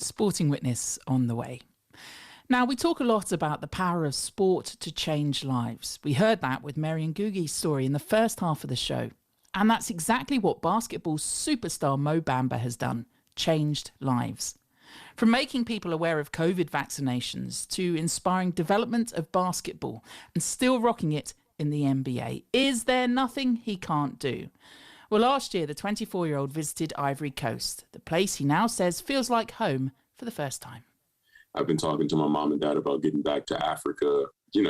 Sporting Witness on the way. Now, we talk a lot about the power of sport to change lives. We heard that with Mary and Gugi's story in the first half of the show. And that's exactly what basketball superstar Mo Bamba has done, changed lives. From making people aware of COVID vaccinations to inspiring development of basketball and still rocking it in the NBA. Is there nothing he can't do? Well, last year, the 24-year-old visited Ivory Coast, the place he now says feels like home for the first time. I've been talking to my mom and dad about getting back to Africa,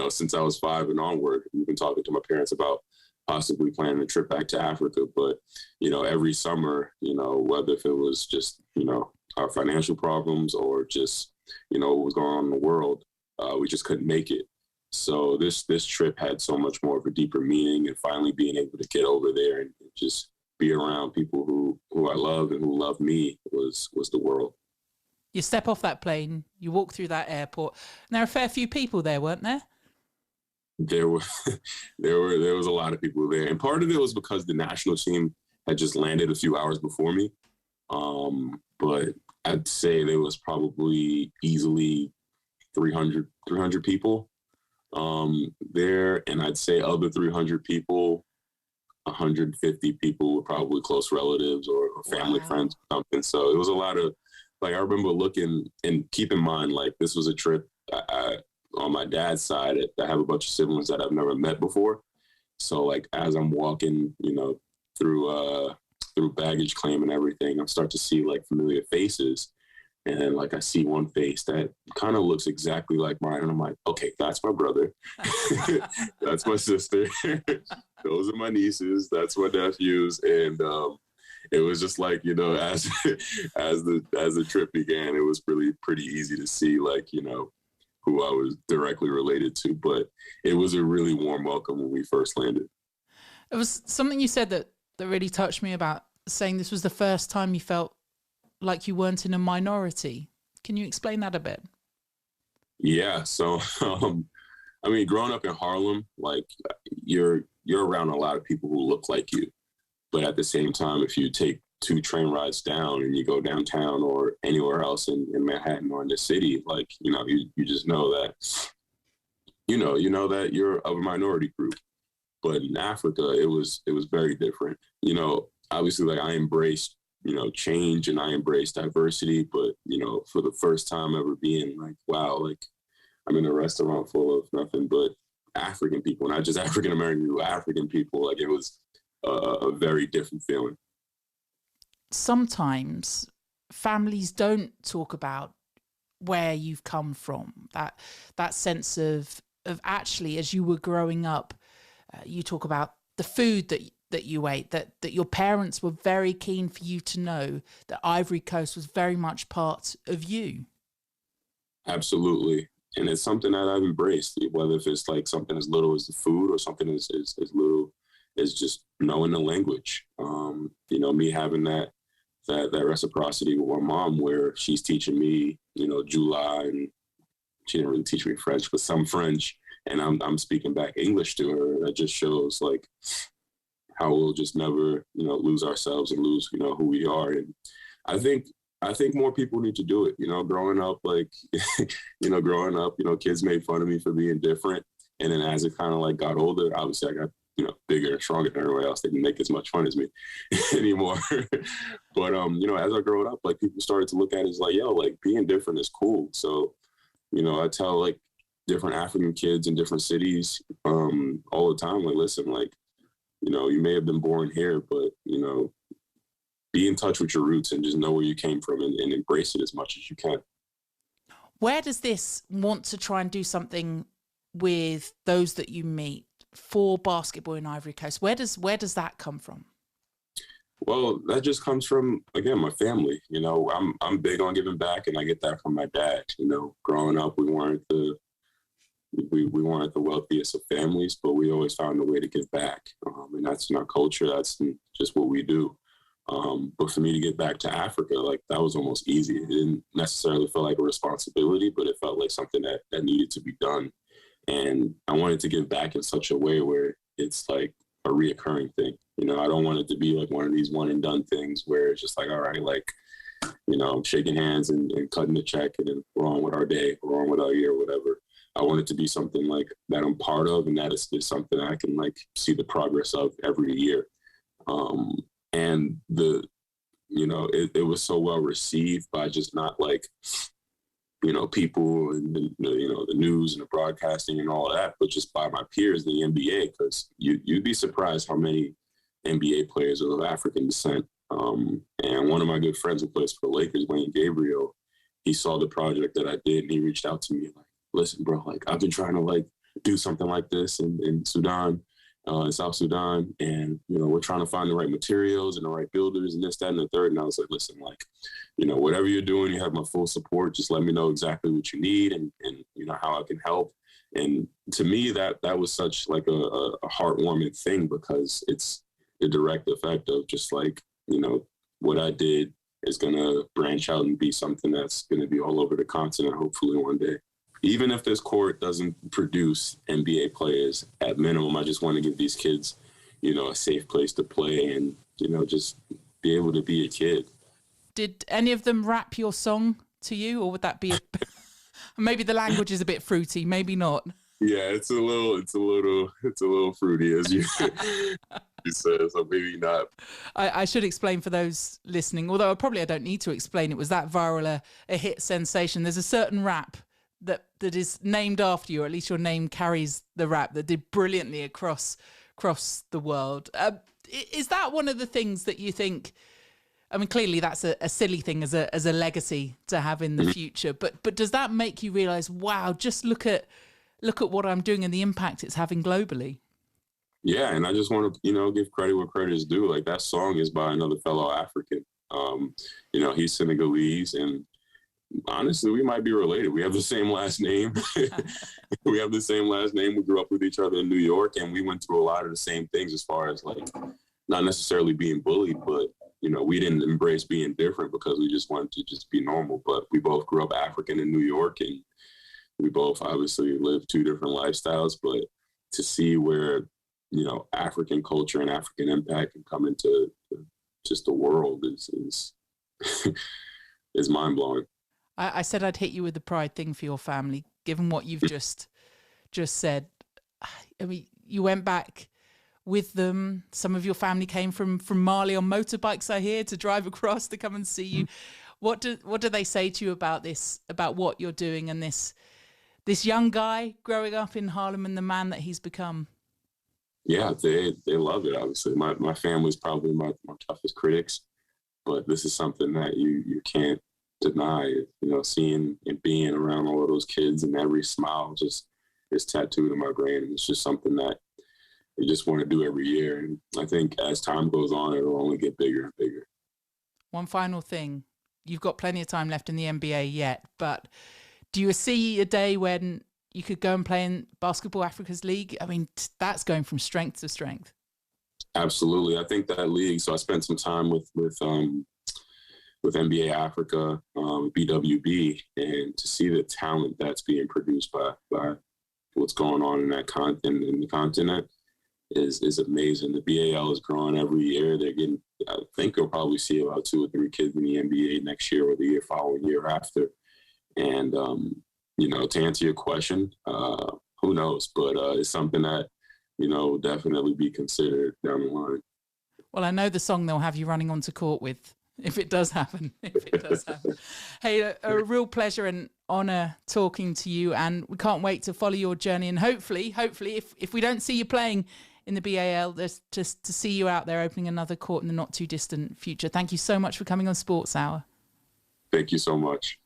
since I was 5 and onward. We've been talking to my parents about possibly planning a trip back to Africa. But, every summer, whether if it was just, our financial problems or just, what was going on in the world, we just couldn't make it. So this trip had so much more of a deeper meaning, and finally being able to get over there and just be around people who I love and who love me was the world. You step off that plane, you walk through that airport, and there are a fair few people there, weren't there? There was a lot of people there, and part of it was because the national team had just landed a few hours before me. But I'd say there was probably easily 300 people there, and I'd say of the 300 people, 150 people were probably close relatives or family friends or something. So it was a lot of, I remember looking, and keep in mind, this was a trip on my dad's side. I have a bunch of siblings that I've never met before. So as I'm walking, through baggage claim and everything, I start to see familiar faces. And then I see one face that kind of looks exactly like mine. And I'm like, okay, that's my brother. That's my sister. Those are my nieces. That's my nephews. And it was just as the trip began, it was pretty easy to see who I was directly related to. But it was a really warm welcome when we first landed. It was something you said that really touched me, about saying this was the first time you felt like you weren't in a minority. Can you explain that a bit? Yeah. So, growing up in Harlem, you're around a lot of people who look like you. But at the same time, if you take 2 train rides down and you go downtown or anywhere else in Manhattan or in the city, you just know that, that you're of a minority group. But in Africa, it was very different. Obviously, I embraced, change, and I embraced diversity. But, for the first time ever being wow, I'm in a restaurant full of nothing but African people, not just African-American people, African people. It was a very different feeling. Sometimes families don't talk about where you've come from, that sense of actually, as you were growing up, you talk about the food that you ate, that your parents were very keen for you to know that Ivory Coast was very much part of you. Absolutely. And it's something that I've embraced, whether if it's something as little as the food or something as little as just knowing the language. Me having that reciprocity with my mom, where she's teaching me, Jula, and she didn't really teach me French, but some French, and I'm speaking back English to her. That just shows how we'll just never, lose ourselves and lose, who we are. And I think more people need to do it. Growing up, kids made fun of me for being different. And then as it kind of got older, obviously I got, bigger and stronger than everybody else. They didn't make as much fun as me anymore. But, as I grew up, people started to look at it as being different is cool. So, I tell different African kids in different cities all the time, listen, you may have been born here, but, be in touch with your roots and just know where you came from and embrace it as much as you can. Where does this want to try and do something with those that you meet for basketball in Ivory Coast? Where does that come from? Well, that just comes from, again, my family. I'm big on giving back, and I get that from my dad. Growing up, we weren't the wealthiest of families, but we always found a way to give back. And that's in our culture. That's just what we do. But for me to get back to Africa, that was almost easy. It didn't necessarily feel like a responsibility, but it felt like something that needed to be done. And I wanted to give back in such a way where it's a reoccurring thing. I don't want it to be one of these one and done things where it's just all right, shaking hands and cutting the check and then we're on with our day, we're on with our year, whatever. I want it to be something like that I'm part of, and that is something I can like see the progress of every year. And it was so well received by just not like, people and the news and the broadcasting and all of that, but just by my peers in the NBA, because you'd be surprised how many NBA players are of African descent. And one of my good friends who plays for the Lakers, Wayne Gabriel, he saw the project that I did and he reached out to me like, listen, bro, like I've been trying to like do something like this in Sudan, in South Sudan. And, we're trying to find the right materials and the right builders and this, that, and the third. And I was like, listen, like, whatever you're doing, you have my full support. Just let me know exactly what you need and how I can help. And to me, that was such like a heartwarming thing, because it's the direct effect of just like, what I did is going to branch out and be something that's going to be all over the continent, hopefully one day. Even if this court doesn't produce NBA players, at minimum, I just want to give these kids, a safe place to play and, just be able to be a kid. Did any of them rap your song to you, or would that be maybe the language is a bit fruity, maybe not? Yeah, it's a little fruity, as you you said, so maybe not. I should explain for those listening, although I don't need to explain. It was that viral a hit sensation. There's a certain rap that is named after you, or at least your name carries the rap, that did brilliantly across the world. Is that one of the things that you think? I mean, clearly that's a silly thing as a legacy to have in the future. But does that make you realize, wow, just look at what I'm doing and the impact it's having globally? Yeah, and I just want to, give credit where credit is due. Like, that song is by another fellow African. He's Senegalese, and honestly, we might be related. We have the same last name. We have the same last name. We grew up with each other in New York, and we went through a lot of the same things as far as, like, not necessarily being bullied, but, we didn't embrace being different because we just wanted to just be normal. But we both grew up African in New York, and we both obviously lived two different lifestyles. But to see where, African culture and African impact can come into just the world is is mind-blowing. I said I'd hit you with the pride thing for your family, given what you've just said. I mean, you went back with them. Some of your family came from Mali on motorbikes, I hear, to drive across to come and see you. What do they say to you about this, about what you're doing, and this young guy growing up in Harlem and the man that he's become? Yeah, they love it, obviously. My family's probably my toughest critics, but this is something that you can't deny. Seeing and being around all of those kids, and every smile just is tattooed in my brain. It's just something that you just want to do every year. And I think as time goes on, it'll only get bigger and bigger. One final thing. You've got plenty of time left in the NBA yet, but do you see a day when you could go and play in Basketball Africa's League? I mean, that's going from strength to strength. Absolutely. I think that league, so I spent some time with NBA Africa, BWB, and to see the talent that's being produced by what's going on in that in the continent is amazing. The BAL is growing every year. I think you'll probably see about 2 or 3 kids in the NBA next year or the year following, year after. And, to answer your question, who knows? But it's something that, will definitely be considered down the line. Well, I know the song they'll have you running onto court with, if it does happen. Hey, a real pleasure and honor talking to you, and we can't wait to follow your journey. And hopefully, if we don't see you playing in the BAL, just to see you out there opening another court in the not too distant future. Thank you so much for coming on Sports Hour. Thank you so much.